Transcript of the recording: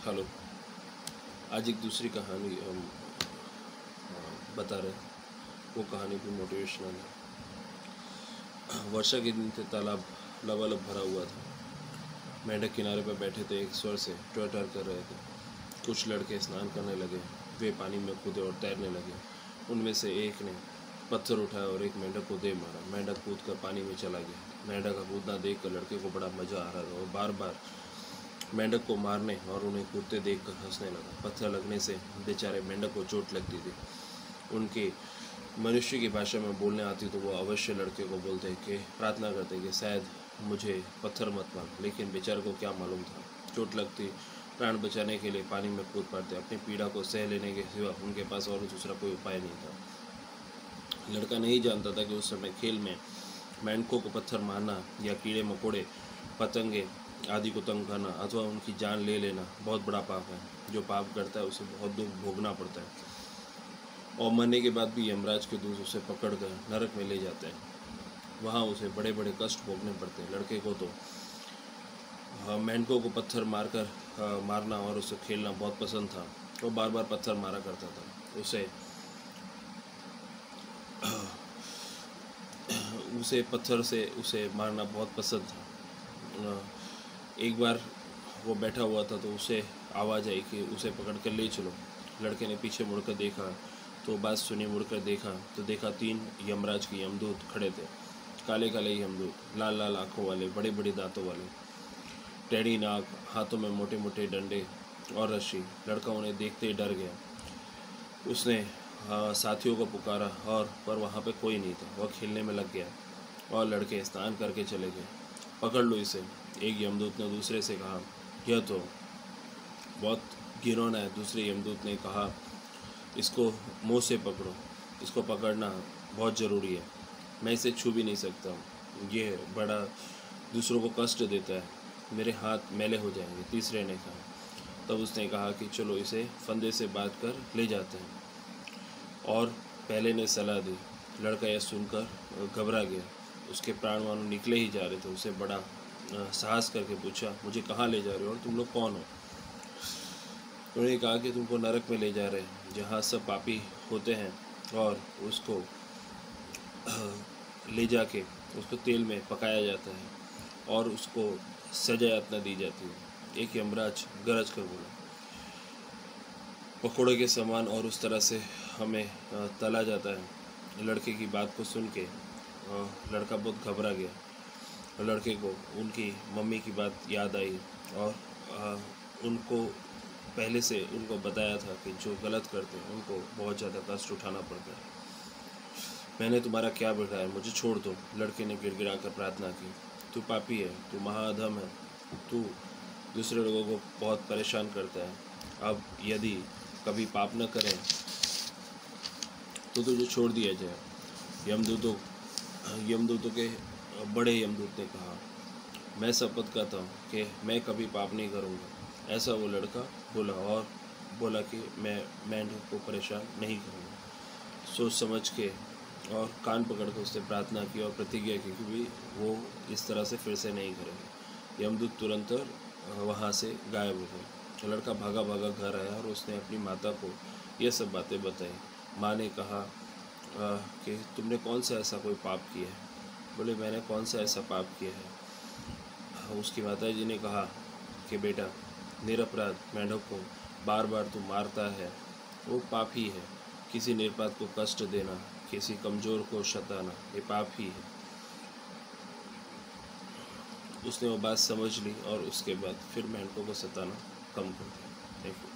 Hello. आज एक दूसरी कहानी हम बता रहे हैं। वो कहानी भी मोटिवेशनल है। वर्षा के दिन थे, तालाब लबालब भरा हुआ था। मेंढक किनारे पर बैठे थे, एक स्वर से ट्विटर कर रहे थे। कुछ लड़के स्नान करने लगे, वे पानी में कूदे और तैरने लगे। उनमें से एक ने पत्थर उठाया और एक मेंढक को दे मारा। मेंढक कूद कर पानी में चला गया। मेंढक का कूदना देख कर लड़के को बड़ा मजा आ रहा था और बार बार मेंढक को मारने और उन्हें कूदते देखकर हंसने लगा। पत्थर लगने से बेचारे मेंढक को चोट लगती थी। उनके मनुष्य की भाषा में बोलने आती तो वो अवश्य लड़के को बोलते कि प्रार्थना करते कि शायद मुझे पत्थर मत मार, लेकिन बेचारे को क्या मालूम था, चोट लगती प्राण बचाने के लिए पानी में कूद पड़ते। अपनी पीड़ा को सह लेने के सिवा उनके पास और दूसरा कोई उपाय नहीं था। लड़का नहीं जानता था कि उस समय खेल में मेंढकों को पत्थर मारना या कीड़े मकोड़े पतंगे आदि को तंग करना अथवा उनकी जान ले लेना बहुत बड़ा पाप है। जो पाप करता है उसे बहुत दुख भोगना पड़ता है और मरने के बाद भी यमराज के दूत उसे पकड़कर नरक में ले जाते हैं। वहाँ उसे बड़े बड़े कष्ट भोगने पड़ते हैं। लड़के को तो मेंढकों को पत्थर मारना और उससे खेलना बहुत पसंद था। वो बार बार पत्थर मारा करता था। उसे पत्थर से उसे मारना बहुत पसंद था। एक बार वो बैठा हुआ था तो उसे आवाज़ आई कि उसे पकड़ कर ले चलो। लड़के ने पीछे मुड़कर देखा तो बात सुनी। मुड़कर देखा तो देखा 3 यमराज के यमदूत खड़े थे। काले काले यमदूत, लाल लाल आँखों वाले, बड़े बड़े दांतों वाले, टेढ़ी नाक, हाथों में मोटे मोटे डंडे और रस्सी। लड़का उन्हें देखते ही डर गया। उसने साथियों को पुकारा पर वहाँ पे कोई नहीं था। वह खेलने में लग गया और लड़के स्नान करके चले गए। पकड़ लो इसे, एक यमदूत ने दूसरे से कहा। यह तो बहुत घिनौना है, दूसरे यमदूत ने कहा। इसको मुंह से पकड़ो, इसको पकड़ना बहुत ज़रूरी है। मैं इसे छू भी नहीं सकता, ये बड़ा दूसरों को कष्ट देता है, मेरे हाथ मैले हो जाएंगे, तीसरे ने कहा। तब उसने कहा कि चलो इसे फंदे से बांध कर ले जाते हैं, और पहले ने सलाह दी। लड़का यह सुनकर घबरा गया। उसके प्राण मानो निकले ही जा रहे थे। उसे बड़ा साहस करके पूछा, मुझे कहाँ ले जा रहे हो और तुम लोग कौन हो? उन्होंने कहा कि तुमको नरक में ले जा रहे हैं, जहाँ सब पापी होते हैं और उसको ले जाके उसको तेल में पकाया जाता है और उसको सजा यातना दी जाती है। एक यमराज गरज कर बोला, पकौड़े के समान और उस तरह से हमें तला जाता है। लड़के की बात को सुन के लड़का बहुत घबरा गया। लड़के को उनकी मम्मी की बात याद आई और उनको पहले से उनको बताया था कि जो गलत करते हैं उनको बहुत ज़्यादा कष्ट उठाना पड़ता है। मैंने तुम्हारा क्या बिगाड़ा है, मुझे छोड़ दो। लड़के ने गिड़गिड़ा कर प्रार्थना की। तू पापी है, तू महाअधम है, तू दूसरे लोगों को बहुत परेशान करता है। अब यदि कभी पाप न करें तो तुझे छोड़ दिया जाए। यमदूतों के बड़े यमदूत ने कहा, मैं शपथ करता हूँ कि मैं कभी पाप नहीं करूँगा। ऐसा वो लड़का बोला और बोला कि मैं मेंढक को परेशान नहीं करूँगा। सोच समझ के और कान पकड़ कर उसने प्रार्थना की और प्रतिज्ञा की कि भी वो इस तरह से फिर से नहीं करेंगे। यमदूत तुरंत वहाँ से गायब हो गए। लड़का भागा भागा घर आया और उसने अपनी माता को ये सब बातें बताई। माँ ने कहा कि तुमने कौन सा ऐसा कोई पाप किया है? बोले, मैंने कौन सा ऐसा पाप किया है? उसकी माता जी ने कहा कि बेटा, निरपराध मेंढक को बार बार तू मारता है, वो पाप ही है। किसी निर्पात को कष्ट देना, किसी कमज़ोर को सताना, ये पाप ही है। उसने वो बात समझ ली और उसके बाद फिर मेंढकों को सताना कम कर दिया। Thank you.